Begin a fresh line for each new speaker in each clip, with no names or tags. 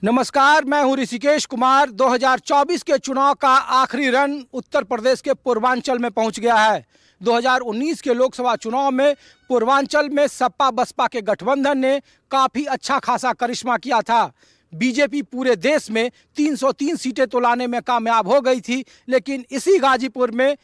नमस्कार, मैं हूं ऋषिकेश कुमार। 2024 के चुनाव का आखिरी रन उत्तर प्रदेश के पूर्वांचल में पहुंच गया है। 2019 के लोकसभा चुनाव में पूर्वांचल में सपा बसपा के गठबंधन ने काफ़ी अच्छा खासा करिश्मा किया था। बीजेपी पूरे देश में 303 सीटें तो लाने में कामयाब हो गई थी, लेकिन इसी गाजीपुर में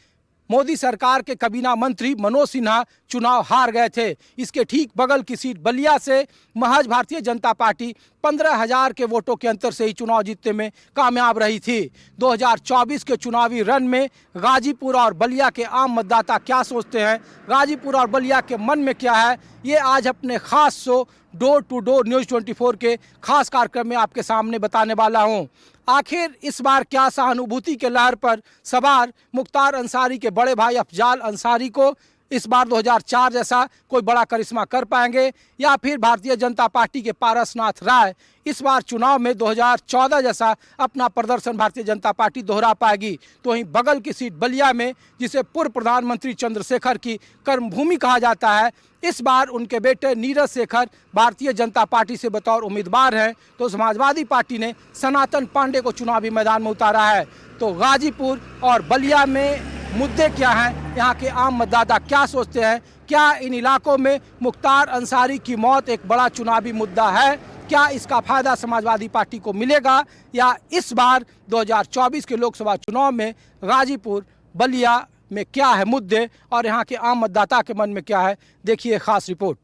मोदी सरकार के कैबिनेट मंत्री मनोज सिन्हा चुनाव हार गए थे। इसके ठीक बगल की सीट बलिया से महज भारतीय जनता पार्टी 15,000 के वोटों के अंतर से ही चुनाव जीतने में कामयाब रही थी। 2024 के चुनावी रन में गाजीपुर और बलिया के आम मतदाता क्या सोचते हैं, गाजीपुर और बलिया के मन में क्या है, ये आज अपने खास show door to door news 24 के खास कार्यक्रम में आपके सामने बताने वाला हूँ। आखिर इस बार क्या सहानुभूति के लहर पर सवार मुख्तार अंसारी के बड़े भाई अफजाल अंसारी को इस बार 2004 जैसा कोई बड़ा करिश्मा कर पाएंगे, या फिर भारतीय जनता पार्टी के पारसनाथ राय इस बार चुनाव में 2014 जैसा अपना प्रदर्शन भारतीय जनता पार्टी दोहरा पाएगी। तो वहीं बगल की सीट बलिया में, जिसे पूर्व प्रधानमंत्री चंद्रशेखर की कर्मभूमि कहा जाता है, इस बार उनके बेटे नीरज शेखर भारतीय जनता पार्टी से बतौर उम्मीदवार हैं, तो समाजवादी पार्टी ने सनातन पांडे को चुनावी मैदान में उतारा है। तो गाजीपुर और बलिया में मुद्दे क्या हैं, यहाँ के आम मतदाता क्या सोचते हैं, क्या इन इलाकों में मुख्तार अंसारी की मौत एक बड़ा चुनावी मुद्दा है, क्या इसका फायदा समाजवादी पार्टी को मिलेगा, या इस बार 2024 के लोकसभा चुनाव में गाजीपुर बलिया में क्या है मुद्दे और यहाँ के आम मतदाता के मन में क्या है, देखिए खास रिपोर्ट।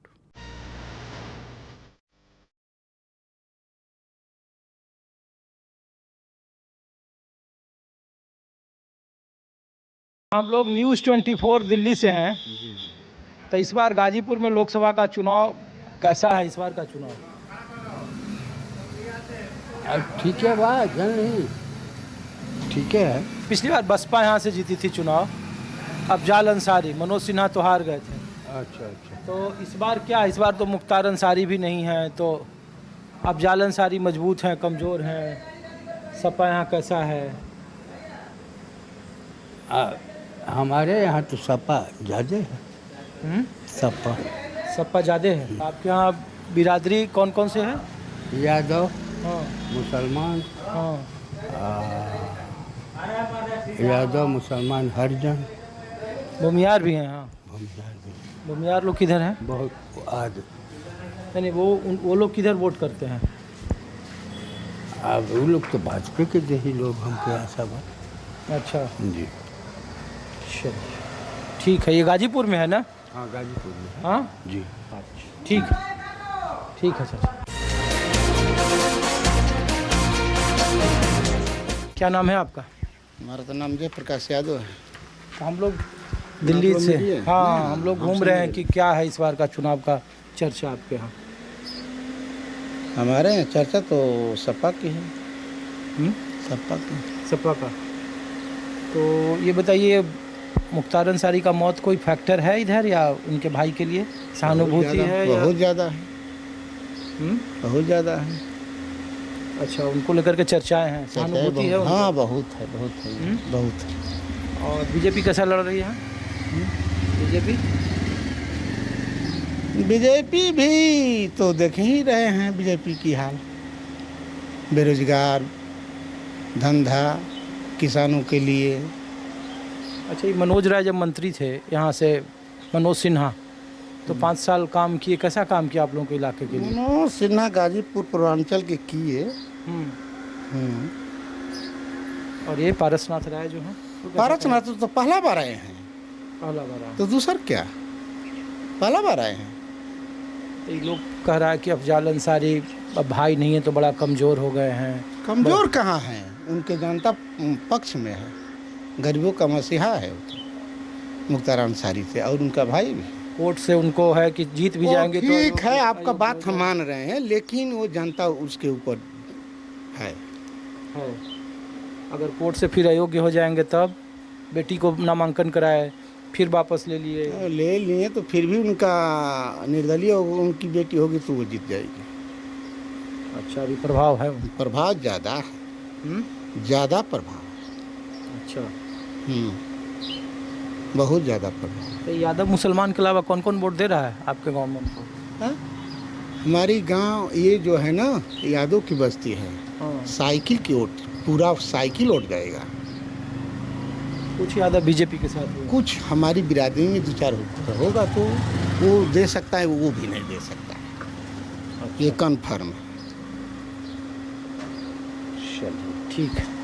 हम लोग न्यूज़ 24 दिल्ली से हैं। तो इस बार गाजीपुर में लोकसभा का चुनाव कैसा है? इस बार का चुनाव
ठीक है, वाह जन नहीं ठीक है।
पिछली बार बसपा यहाँ से जीती थी चुनाव, अफजाल अंसारी, मनोज सिन्हा तो हार गए थे।
अच्छा अच्छा।
तो इस बार क्या, इस बार तो मुख्तार अंसारी भी नहीं है, तो अफजाल अंसारी मजबूत हैं, कमज़ोर हैं, सपा यहाँ कैसा है?
हमारे यहाँ तो सपा ज़्यादा है।
सपा ज़्यादा है। आपके यहाँ बिरादरी कौन कौन से है?
यादव,
हाँ,
मुसलमान,
हाँ,
यादव मुसलमान हरिजन,
भूमियार भी हैं। हाँ,
भूमिहार भी
भूमियार लोग किधर हैं?
बहुत आज।
नहीं, वो लोग किधर वोट करते हैं?
अब वो लोग तो भाजपा के जैसे लोग हमके यहाँ सब है।
अच्छा
जी,
चलिए ठीक है। ये गाजीपुर में है ना?
हाँ गाजीपुर में।
हाँ
जी
अच्छा, ठीक है, ठीक है सर। क्या नाम है आपका?
हमारा तो नाम जयप्रकाश यादव है।
तो हम लोग दिल्ली से, हाँ, हम लोग घूम रहे हैं कि क्या है इस बार का चुनाव का चर्चा आपके यहाँ?
हमारे यहाँ चर्चा तो सपा की है। सपा की,
सपा का। तो ये बताइए, मुख्तार अंसारी का मौत कोई फैक्टर है इधर, या उनके भाई के लिए सहानुभूति है?
बहुत ज़्यादा है, बहुत ज़्यादा है।
अच्छा, उनको लेकर के चर्चाएं हैं, सहानुभूति है उनको?
हाँ बहुत है, बहुत है, बहुत है।
और बीजेपी कैसा लड़ रही है?
बीजेपी भी तो देख ही रहे हैं बीजेपी की हाल, बेरोजगार, धंधा, किसानों के लिए।
अच्छा, ये मनोज राय जब मंत्री थे यहाँ से, मनोज सिन्हा, तो 5 साल काम किए। कैसा काम किया आप लोगों के इलाके के लिए?
मनोज सिन्हा गाजीपुर पूर्वांचल के किए।
और ये पारसनाथ राय जो है,
पारसनाथ तो पहला बार आए हैं।
पहला बार आए।
तो दूसर क्या, पहला बार आए हैं।
तो ये लोग कह रहा है कि अफजाल अंसारी अब भाई नहीं है तो बड़ा कमज़ोर हो गए हैं।
कमज़ोर कहाँ हैं, उनके जनता पक्ष में है, गरीबों का मसीहा है मुख्तार अंसारी से, और उनका भाई भी।
कोर्ट से उनको है कि जीत भी जाएंगे तो
ठीक है, आपका बात हम मान रहे हैं, लेकिन वो जनता उसके ऊपर है।
अगर कोर्ट से फिर अयोग्य हो जाएंगे तब बेटी को नामांकन कराए, फिर वापस ले लिए
तो फिर भी उनका निर्दलीय उनकी बेटी होगी तो वो जीत जाएगी।
अच्छा, अभी प्रभाव है?
प्रभाव ज़्यादा है, ज़्यादा प्रभाव।
अच्छा,
बहुत ज़्यादा प्रभाव।
तो यादव मुसलमान के अलावा कौन कौन वोट दे रहा है आपके गांव में उनको?
हमारी गांव ये जो है ना यादव की बस्ती है, साइकिल की ओट, पूरा साइकिल ओट जाएगा।
कुछ यादव बीजेपी के साथ हुए।
कुछ हमारी बिरादरी में 2-4 होगा तो वो दे सकता है, वो भी नहीं दे सकता है। ये कन्फर्म है।
चलिए ठीक है।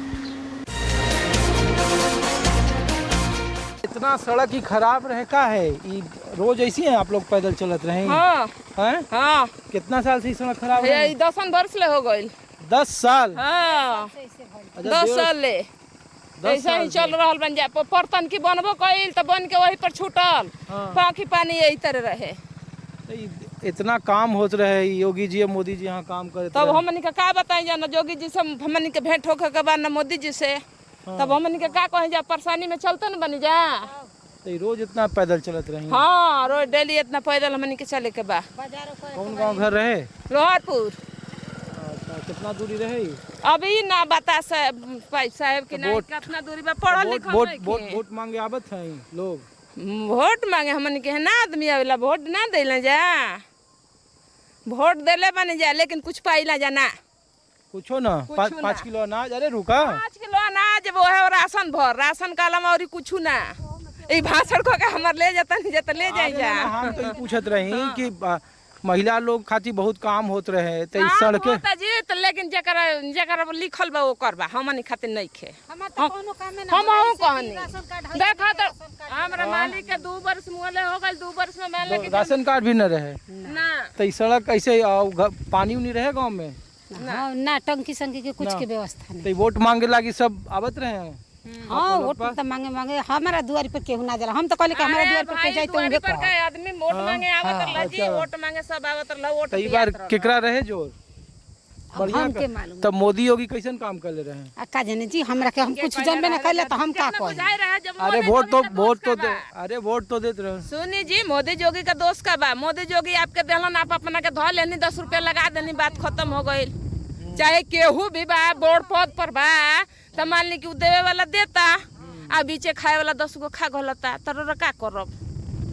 इतना सड़क ही खराब रहे का है, ये रोज ऐसी है आप लोग पैदल चलत रहे हैं?
हाँ
हैं?
हाँ
कितना साल से ये सड़क खराब है?
ये 10 वर्ष ले हो गई।
10 साल?
हाँ
अच्छा,
10 साल ले
10
ऐसा ही चल रहा बन जा परतन की बनबो कइल तो बन के वही पर छूटल।
हाँ।
पाखी पानी यही तरह रहे।
इतना काम होत रहे, योगी जी और मोदी जी यहाँ काम करे
तब हमनी के का बताई जाना, जोगी जी से हमनी के भेंट होके के बाद न मोदी जी से। तब हमनी के का कहे जा, परेशानी में चलते न बनी जा।
तो रोज इतना पैदल चलत रही?
हाँ रोज डेली इतना पैदल हमनी के चले के बा।
कौन गांव घर रहे?
लोहारपुर।
अच्छा, कितना दूरी रहे?
अभी ना बता साहब कि नहीं कितना दूरी बा, पढ़ल लिखल नहीं के।
वोट मांगे आवत हैं लोग?
वोट मांगे हमन के है ना, आदमी आवेला वोट ना देला जा। वोट देले बने जा लेकिन कुछ पाइला जा ना।
कुछो ना? 5 किलो अनाज? अरे रुका,
5 किलो अनाज वो है, राशन भर, राशन का अलावा और कुछ ना। ई भाषण को के हमर ले जाता नहीं जाता ले जाई जा।
हम तो पूछत रही कि महिला लोग खातिर बहुत काम होत रहे तो इस
काम
सड़के
होता जी तो, लेकिन जकर लिखल बा वो करबा, हमन खातिर नहीं खे। हम कहनी देखा तो हमरा मालिक के 2 वर्ष मोले हो गइल, 2 वर्ष में मान ले कि
राशन कार्ड भी न रहे
ना।
तो इस सड़क कैसे पानी नहीं रहे गांव में?
ना टंकी संकी के कुछ के व्यवस्था नहीं।
तो वोट मांगे लागी सब आवत रहे हैं?
हाँ वोट तो मांगे मांगे हमारा दुआरी पर केहू ना जाला। हम तो कहले कि हमारा दुआरी पर के जाई तो उहे
पर का आदमी वोट मांगे आवत रह जी, वोट मांगे सब आवत रह। वोट
कई बार केकरा रहे जोर?
हम के मालूम।
तब मोदी योगी कैसन काम कर ले रहे हैं?
अक्का जने जी हमरा के हम कुछ जानबे ना करले तो हम का कहें।
अरे वोट तो देते रहे।
सुनी जी, मोदी जोगी का दोस्त का बा। मोदी जोगी आपके देहलन, आप अपना के धो लेनी, 10 रुपया लगा देनी, बात खत्म हो गई। चाहे केहू भी बा बोर्ड पद पर बा तो मान ली कि देवे वाला देता आ बीचे खाए वाला 10 गो खा गलता तर का करब,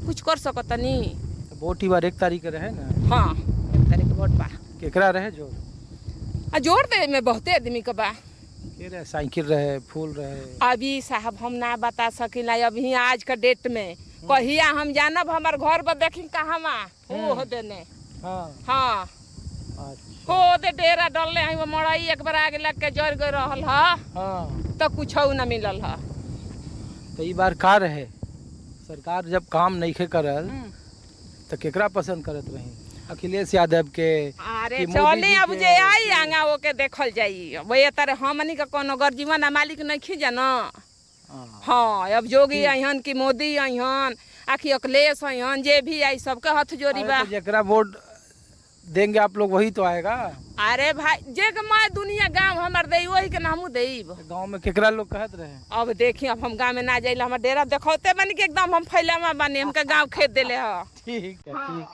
कुछ कर सकत नहीं।
वोट ही बार 1 तारीख रहे ना?
हाँ 1 तारीख वोट बा।
केकरा रहे जोर?
जोर दे में बहुते आदमी का बा।
के रहे? साइकिल रहे, फूल रहे?
अभी साहब हम ना बता सकिला अभी आज का डेट में। कहिया हम जानब हमर घर पर देखी कहाँ हो देने।
हाँ
हाँ हो दे डेरा डलले हैं वो मड़ई एक बार आगे लग के जड़ गई रहल
हाँ।
तो कुछ ना मिलल है।
तो ई बार का रहे? सरकार जब काम नहीं खे करल तो केकरा पसंद करत रही? अखिलेश यादव के?
अरे चले अब जे आई आंगा वो के देखल जाई। वही तरह हमनी का कोनो गर्जीवन मालिक नहीं खी जाना। हाँ अब जोगी आइहन कि मोदी आइहन आखि अखिलेश आइहन, जे भी आई सबके हाथ जोड़ी बा।
जेकरा वोट देंगे आप लोग वही तो आएगा।
अरे भाई जे के मैं दुनिया गांव हमर दे वही के नामू देब।
गांव में केकरा लोग कहत रहे?
अब देखी अब हम गांव में ना जाइला, हमर डेरा देखौते बनी के एकदम हम फैलामा बनी, हमके गांव खेत देले ह।
ठीक है ठीक।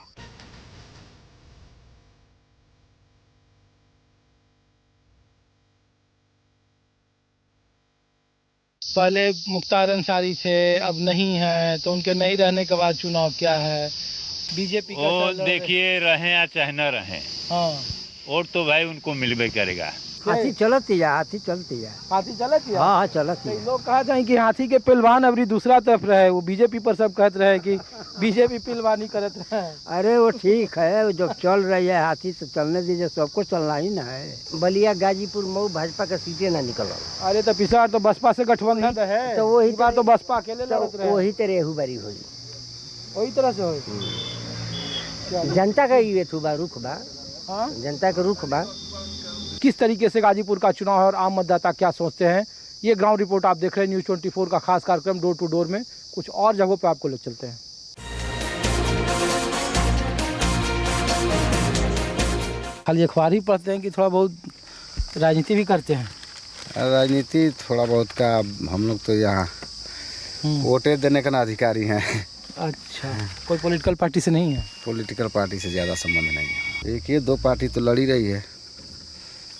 पहले मुख्तार अंसारी थे, अब नहीं है, तो उनके नहीं रहने के बाद चुनाव क्या है? बीजेपी का
वो देखिए रहे या चाहे न रहे,
हाँ
और तो भाई उनको मिलबे करेगा।
हाथी चलती है, हाथी चलती है।
हाथी चलत है?
हाँ चलती है।
लोग कहा जाए कि हाथी के पहलवान अबरी दूसरा तरफ रहे, वो बीजेपी पर सब कहते रहे कि बीजेपी पहलवानी करत रहे।
अरे वो ठीक है, जब चल रही है हाथी तो चलने दीजिए, सबको चलना ही ना है। बलिया गाजीपुर मऊ भाजपा का सीटें ना निकल।
अरे तो पिछला तो बसपा से गठबंधन है,
तो वही
बार तो बसपा अकेले लड़त रहे।
वही तरह एहू बारी हुई,
वही तरह से हुई।
जनता का ये थुबा रुख बा,
हाँ?
जनता का रुख बा।
किस तरीके से गाजीपुर का चुनाव है और आम मतदाता क्या सोचते हैं, ये ग्राउंड रिपोर्ट आप देख रहे हैं न्यूज़ 24 का खास कार्यक्रम डोर टू डोर में। कुछ और जगहों पे आपको ले चलते हैं। खाली अखबार ही पढ़ते हैं कि थोड़ा बहुत राजनीति भी करते हैं?
राजनीति थोड़ा बहुत का, हम लोग तो यहाँ वोटें देने का ना अधिकारी हैं।
अच्छा, कोई पॉलिटिकल पार्टी से नहीं है?
पॉलिटिकल पार्टी से ज़्यादा संबंध नहीं है। एक ये 2 पार्टी तो लड़ी रही है।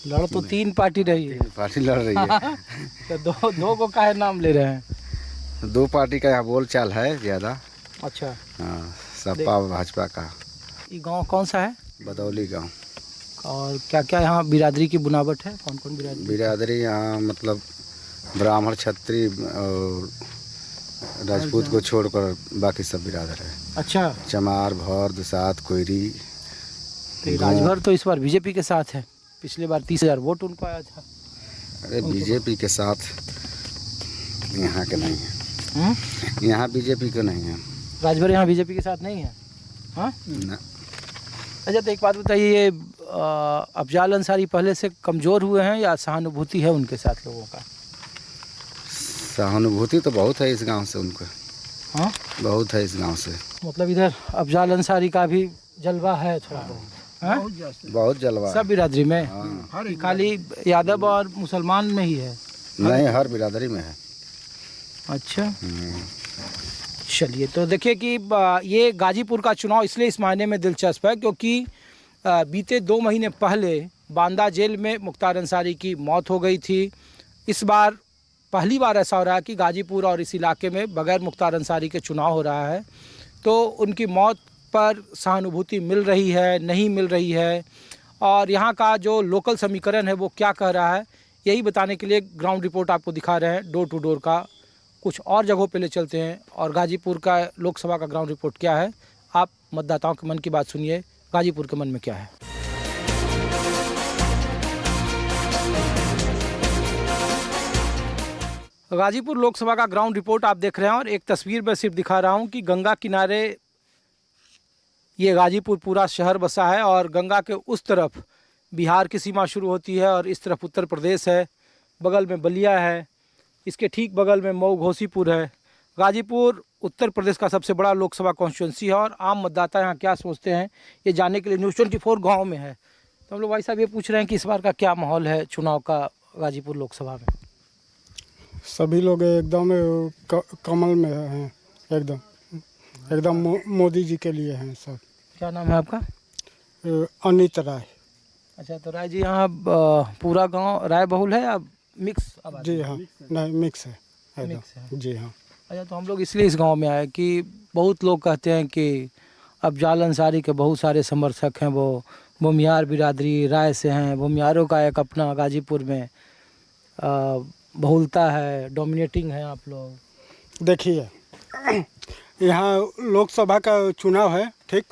लड़ तो 3 पार्टी रही है।
3 पार्टी लड़ रही है।
तो दो को काहे नाम ले रहे हैं?
2 पार्टी का यहाँ बोल चाल है ज़्यादा।
अच्छा
हाँ, सपा भाजपा का।
ये गांव कौन सा है?
बदौली गांव।
और क्या क्या यहाँ बिरादरी की बुनावट है, कौन कौन बिरादरी?
बिरादरी यहाँ मतलब ब्राह्मण, क्षत्रिय और राजपूत को छोड़कर बाकी सब बिरादर है।
अच्छा,
चमार, भौर, दुसात, कोयरी।
तो राजभर तो इस बार बीजेपी के साथ है, पिछले बार 30,000 वोट उनको आया था।
अरे बीजेपी के साथ यहाँ के नहीं है, यहाँ बीजेपी के नहीं है।
राजभर यहाँ बीजेपी के साथ नहीं है? हाँ
ना।
अच्छा, तो एक बात बताइए, ये अफजाल अंसारी पहले से कमज़ोर हुए हैं या सहानुभूति है उनके साथ लोगों का?
सहानुभूति तो बहुत है इस गांव से उनको।
हाँ,
बहुत है इस गांव से।
मतलब इधर अफजाल अंसारी का भी जलवा है थोड़ा बहुत? हाँ?
बहुत जलवा
सब बिरादरी में?
हाँ।
खाली यादव और मुसलमान में ही है?
नहीं, हर बिरादरी में है।
अच्छा, चलिए, तो देखिए कि ये गाजीपुर का चुनाव इसलिए इस मायने में दिलचस्प है क्योंकि बीते 2 महीने पहले बांदा जेल में मुख्तार अंसारी की मौत हो गई थी। इस बार पहली बार ऐसा हो रहा है कि गाजीपुर और इस इलाके में बगैर मुख्तार अंसारी के चुनाव हो रहा है, तो उनकी मौत पर सहानुभूति मिल रही है, नहीं मिल रही है, और यहाँ का जो लोकल समीकरण है वो क्या कह रहा है, यही बताने के लिए ग्राउंड रिपोर्ट आपको दिखा रहे हैं। डोर टू डोर का कुछ और जगहों पे ले चलते हैं और गाजीपुर का लोकसभा का ग्राउंड रिपोर्ट क्या है, आप मतदाताओं के मन की बात सुनिए, गाजीपुर के मन में क्या है। गाजीपुर लोकसभा का ग्राउंड रिपोर्ट आप देख रहे हैं और एक तस्वीर में सिर्फ दिखा रहा हूं कि गंगा किनारे ये गाजीपुर पूरा शहर बसा है और गंगा के उस तरफ बिहार की सीमा शुरू होती है और इस तरफ उत्तर प्रदेश है, बगल में बलिया है, इसके ठीक बगल में मऊ घोसीपुर है। गाजीपुर उत्तर प्रदेश का सबसे बड़ा लोकसभा कॉन्स्टिट्यूंसी है और आम मतदाता यहाँ क्या सोचते हैं ये जानने के लिए न्यूज़ 24 गाँव में है। तो हम लोग भाई साहब ये पूछ रहे हैं कि इस बार का क्या माहौल है चुनाव का गाजीपुर लोकसभा में?
सभी लोग एकदम कमल में हैं, एकदम मोदी जी के लिए हैं सब।
क्या नाम है आपका?
अनित राय।
अच्छा, तो राय जी यहाँ पूरा गांव राय बहुल है या मिक्स?
जी हाँ, नहीं मिक्स है एकदम।
मिक्स है।
जी हाँ।
अच्छा, तो हम लोग इसलिए इस गांव में आए कि बहुत लोग कहते हैं कि अफजाल अंसारी के बहुत सारे समर्थक हैं, वो भूमियार बिरादरी राय से हैं, भूमियारों का एक अपना गाजीपुर में बहुलता है, डोमिनेटिंग है आप लोग।
देखिए यहाँ लोकसभा का चुनाव है, ठीक,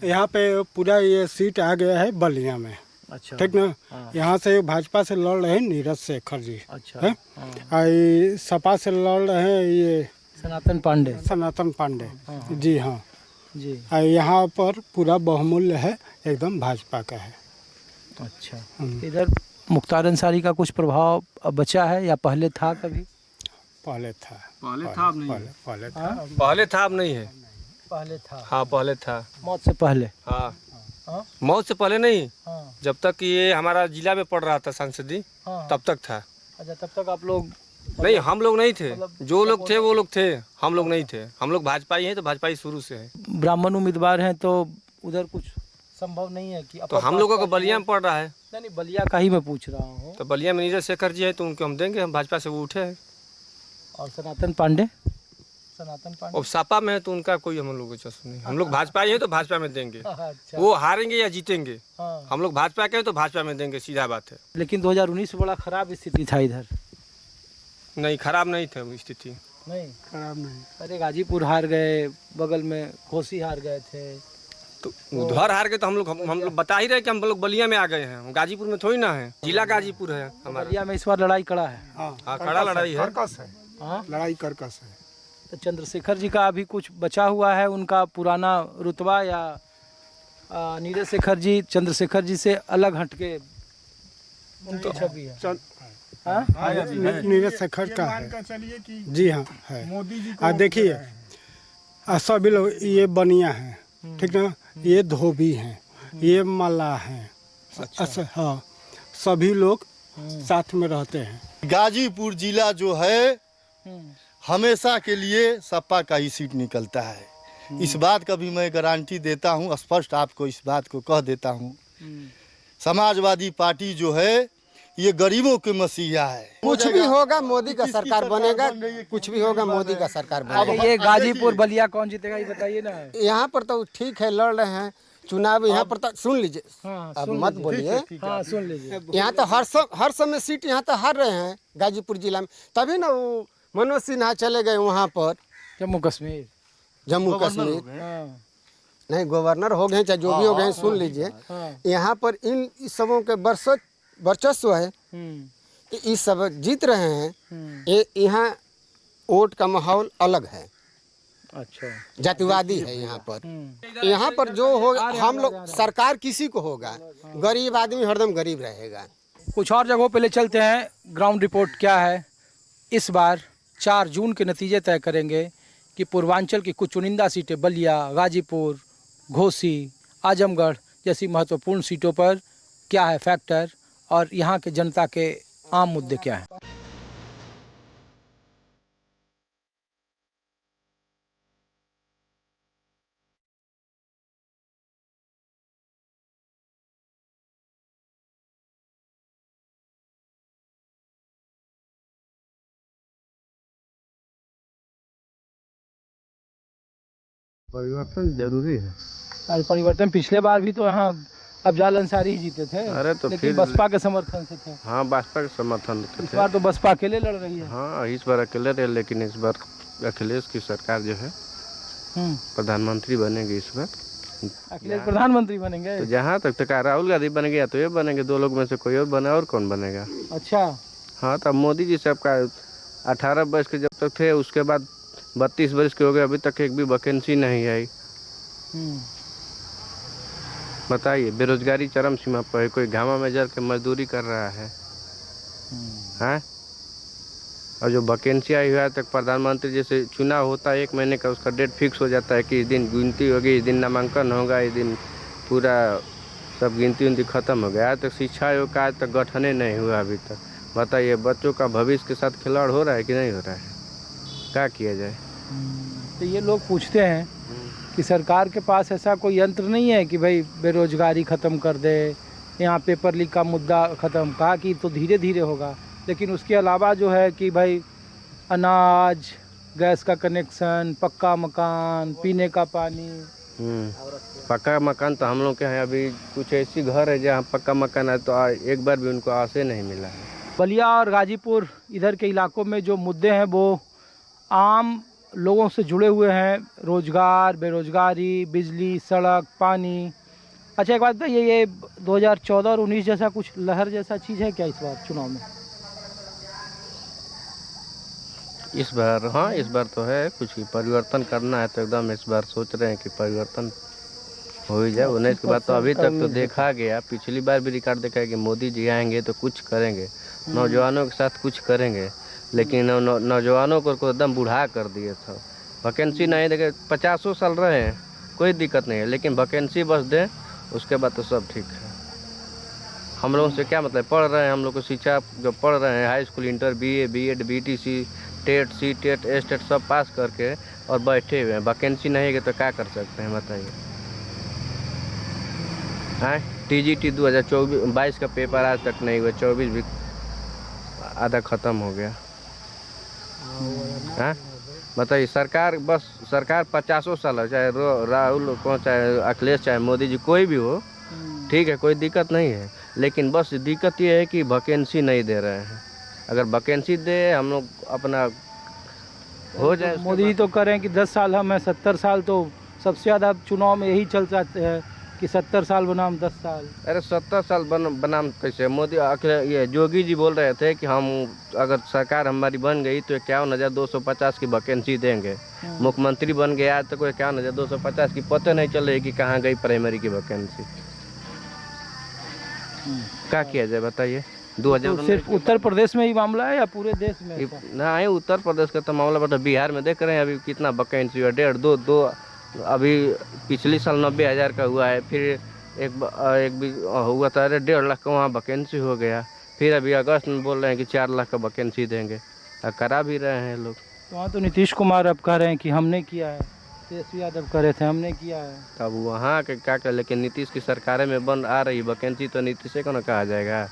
यहाँ पे पूरा ये सीट आ गया है बलिया में।
अच्छा,
ठीक ना?
हाँ।
यहाँ से भाजपा से लड़ रहे हैं नीरज शेखर जी।
अच्छा,
है? और सपा से लड़ रहे हैं ये
सनातन पांडे।
हाँ। जी हाँ
जी।
और यहाँ पर पूरा बहुमूल्य है, एकदम भाजपा का है।
अच्छा, इधर मुख्तार अंसारी का कुछ प्रभाव अब बचा है या पहले था? कभी
पहले था,
पहले था, अब नहीं है।
पहले था,
पहले था, अब नहीं है।
पहले था।
हाँ, पहले था,
मौत से पहले।
हाँ,
हाँ?
मौत से पहले नहीं,
हाँ।
जब तक ये हमारा जिला में पड़ रहा था सांसदी,
हाँ।
तब तक था।
अच्छा, तब तक आप लोग
नहीं, हम लोग नहीं थे,
मतलब
जो लोग थे वो लोग थे, हम लोग नहीं थे। हम लोग भाजपा ही हैं, तो भाजपा ही शुरू से है।
ब्राह्मण उम्मीदवार हैं तो उधर कुछ संभव नहीं है कि
तो हम लोगों को बलिया में पड़ रहा है।
नहीं, बलिया का ही मैं पूछ रहा हूँ।
तो बलिया में नीरज शेखर जी है, तो उनको हम देंगे, हम भाजपा से वो उठे हैं।
और सनातन पांडे
और सपा में है तो उनका कोई हम लोग को नहीं। हम लोग भाजपा ही हैं, तो भाजपा में देंगे।
अच्छा।
वो हारेंगे या जीतेंगे,
हाँ।
हम लोग भाजपा के हैं तो भाजपा में देंगे, सीधा बात है।
लेकिन 2019 में बड़ा खराब स्थिति था इधर।
नहीं, खराब नहीं थे स्थिति।
नहीं
खराब नहीं।
अरे गाजीपुर हार गए, बगल में घोसी हार गए थे,
तो उधर हार गए तो हम लोग बता ही रहे कि हम लोग बलिया में आ गए हैं। हम गाजीपुर में थोड़ी ना है, जिला गाजीपुर है हमारा।
बलिया में इस बार लड़ाई कड़ा है।
हाँ, कड़ा लड़ाई है।
हाँ,
लड़ाई करकस है।
तो चंद्रशेखर जी का अभी कुछ बचा हुआ है, उनका पुराना रुतबा, या नीरज शेखर जी चंद्रशेखर जी से अलग हटके उनकी छवि है?
नीरज शेखर का है। जी हाँ है। देखिए सभी लोग ये बनिया हैं, ठीक ना, ये धोबी हैं, ये मल्ला हैं। अच्छा, हाँ, सभी लोग साथ में रहते हैं।
गाजीपुर जिला जो है हमेशा के लिए सपा का ही सीट निकलता है। इस बात का भी मैं गारंटी देता हूँ, स्पष्ट आपको इस बात को कह देता हूँ। समाजवादी पार्टी जो है ये गरीबों के मसीहा है।
कुछ भी होगा मोदी का सरकार बनेगा, कुछ भी होगा मोदी का सरकार बनेगा।
ये गाजीपुर बलिया कौन जीतेगा ये बताइए ना।
यहाँ पर तो ठीक है, लड़ रहे हैं, चुनाव यहाँ पर तो सुन लीजिए,
हाँ,
अब
सुन
मत
लीजिए।
बोलिए।
हाँ सुन लीजिए।
यहाँ तो हर समय सीट यहाँ तो हार रहे हैं गाजीपुर जिला में, तभी ना वो मनोज सिन्हा चले गए वहाँ पर
जम्मू कश्मीर।
जम्मू कश्मीर।
हाँ
नहीं, गवर्नर हो गए चाहे जो भी हो गए, सुन लीजिए। यहाँ पर इन सबों के वर्चस्व है, ये सब जीत रहे हैं। ये यहाँ वोट का माहौल अलग है,
अच्छा
जातिवादी है यहाँ पर। यहाँ पर जो हो हम लोग सरकार किसी को होगा, गरीब आदमी हरदम गरीब रहेगा।
कुछ और जगहों पे ले चलते हैं, ग्राउंड रिपोर्ट क्या है। इस बार 4 जून के नतीजे तय करेंगे कि पूर्वांचल की कुछ चुनिंदा सीटें बलिया, गाजीपुर, घोसी, आजमगढ़ जैसी महत्वपूर्ण सीटों पर क्या है फैक्टर और यहाँ के जनता के आम मुद्दे क्या हैं।
परिवर्तन जरूरी है।
आज परिवर्तन पिछले बार भी तो यहाँ अफजाल अंसारी ही जीते थे।
अरे तो
लेकिन
फिर
बसपा के समर्थन से थे।
हाँ, बसपा के समर्थन थे।
इस बार तो बसपा अकेले लड़ रही है।
हाँ, इस बार अकेले रहे, लेकिन इस बार अखिलेश की सरकार जो है प्रधानमंत्री बनेगी इस बार।
अखिलेश प्रधानमंत्री बनेंगे?
तो जहाँ तक तो राहुल गांधी बन गया तो ये बनेंगे, 2 लोग में से कोई और बने, और कौन बनेगा।
अच्छा
हाँ, तब मोदी जी से आपका 18 वर्ष के जब तक थे, उसके बाद 32 वर्ष के हो गए, अभी तक एक भी वैकेंसी नहीं आई। बताइए, बेरोजगारी चरम सीमा पर है, कोई घामा में जर के मजदूरी कर रहा है। हैं? और जो वैकेंसी आई हुआ है तक प्रधानमंत्री जैसे चुनाव होता है 1 महीने का, उसका डेट फिक्स हो जाता है कि इस दिन गिनती होगी, इस दिन नामांकन होगा, इस दिन पूरा सब गिनती खत्म हो गया। आज तक शिक्षा आयोग का आज तक गठन नहीं हुआ अभी तक। बताइए, बच्चों का भविष्य के साथ खिलवाड़ हो रहा है कि नहीं हो रहा है? क्या किया जाए?
तो ये लोग पूछते हैं कि सरकार के पास ऐसा कोई यंत्र नहीं है कि भाई बेरोजगारी ख़त्म कर दे, यहाँ पेपर लीक का मुद्दा ख़त्म। कहा कि तो धीरे धीरे होगा, लेकिन उसके अलावा जो है कि भाई अनाज, गैस का कनेक्शन, पक्का मकान, पीने का पानी।
पक्का मकान तो हम लोग के हैं, अभी कुछ ऐसी घर है जहाँ पक्का मकान है तो एक बार भी उनको आसे नहीं मिला है।
बलिया और गाजीपुर इधर के इलाकों में जो मुद्दे हैं वो आम लोगों से जुड़े हुए हैं, रोजगार, बेरोजगारी, बिजली, सड़क, पानी। अच्छा एक बात बताइए, ये 2014 और 19 जैसा कुछ लहर जैसा चीज़ है क्या इस बार चुनाव में?
इस बार हाँ, इस बार तो है, कुछ परिवर्तन करना है तो एकदम इस बार सोच रहे हैं कि परिवर्तन हो ही जाए। 19 के बाद तो अभी तक तो देखा गया, पिछली बार भी रिकॉर्ड देखा है कि मोदी जी आएंगे तो कुछ करेंगे, नौजवानों के साथ कुछ करेंगे, लेकिन नौजवानों को एकदम बूढ़ा कर दिए था। वैकेंसी नहीं देखे, 50 साल रहे हैं, कोई दिक्कत नहीं है, लेकिन वैकेंसी बस दें, उसके बाद तो सब ठीक है। हम लोगों से क्या मतलब, पढ़ रहे हैं, हम लोग को शिक्षा जो पढ़ रहे हैं, high school, inter, BA, B.Ed, BTC, TET, C.Tet, S.Tet सब पास करके और बैठे हुए हैं। वैकेंसी नहीं है तो क्या कर सकते हैं बताइए? हाँ, TGT 2022 का पेपर आज तक नहीं हुआ, 24 भी आधा ख़त्म हो गया। हाँ बताइए, सरकार 50 साल है, चाहे राहुल को, चाहे अखिलेश, चाहे मोदी जी, कोई भी हो, ठीक है, कोई दिक्कत नहीं है, लेकिन बस दिक्कत ये है कि वैकेंसी नहीं दे रहे हैं। अगर वैकेंसी दे, हम लोग अपना हो जाए।
मोदी जी तो करें कि 10 साल हम हैं, 70 साल, तो सबसे ज़्यादा चुनाव में यही चल जाते हैं कि 70 साल बनाम 10 साल।
अरे 70 साल बनाम कैसे? मोदी ये योगी जी बोल रहे थे कि हम अगर सरकार हमारी बन गई तो 51,250 की वैकेंसी देंगे। मुख्यमंत्री बन गया तो कोई 51,250 की पता नहीं चल रही कि कहाँ गई प्राइमरी की वैकेंसी। क्या किया जाए बताइए? 2000
तो सिर्फ उत्तर प्रदेश में ही मामला है या पूरे देश में?
नहीं, उत्तर प्रदेश का तो मामला बता, बिहार में देख रहे हैं अभी कितना वैकेंसी है, 1.5-2 अभी पिछली साल 90,000 का हुआ है, फिर एक भी हुआ था, अरे 1.5 लाख का वहाँ वैकेंसी हो गया, फिर अभी अगस्त में बोल रहे हैं कि 4 लाख का वैकेंसी देंगे, करा भी रहे हैं लोग।
तो वहाँ तो नीतीश कुमार अब कह रहे हैं कि हमने किया है, तेजस्वी यादव कह रहे थे हमने किया है।
तब वहाँ के क्या कर, लेकिन नीतीश की सरकारें में बंद आ रही वैकेंसी तो नीतीश को ना कहा जाएगा।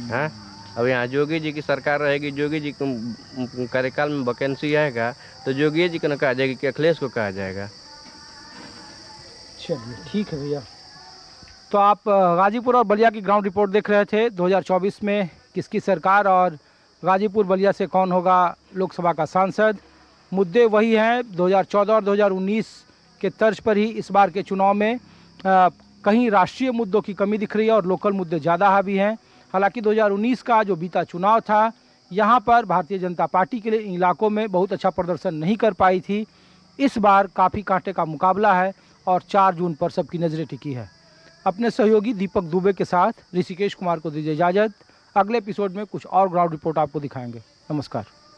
हाँ, अब यहाँ योगी जी की सरकार रहेगी, योगी जी के कार्यकाल में वैकेंसी आएगा तो योगी जी को ना कहा जाएगा कि अखिलेश को कहा जाएगा।
चलिए ठीक है भैया। तो आप गाजीपुर और बलिया की ग्राउंड रिपोर्ट देख रहे थे। 2024 में किसकी सरकार और गाजीपुर बलिया से कौन होगा लोकसभा का सांसद। मुद्दे वही हैं 2014 और 2019 के तर्ज पर ही इस बार के चुनाव में कहीं राष्ट्रीय मुद्दों की कमी दिख रही है और लोकल मुद्दे ज़्यादा हावी हैं। हालांकि 2019 का जो बीता चुनाव था, यहाँ पर भारतीय जनता पार्टी के लिए इलाकों में बहुत अच्छा प्रदर्शन नहीं कर पाई थी। इस बार काफ़ी कांटे का मुकाबला है और 4 जून पर सबकी नज़रें टिकी है। अपने सहयोगी दीपक दुबे के साथ ऋषिकेश कुमार को दीजिए इजाज़त। अगले एपिसोड में कुछ और ग्राउंड रिपोर्ट आपको दिखाएंगे। नमस्कार।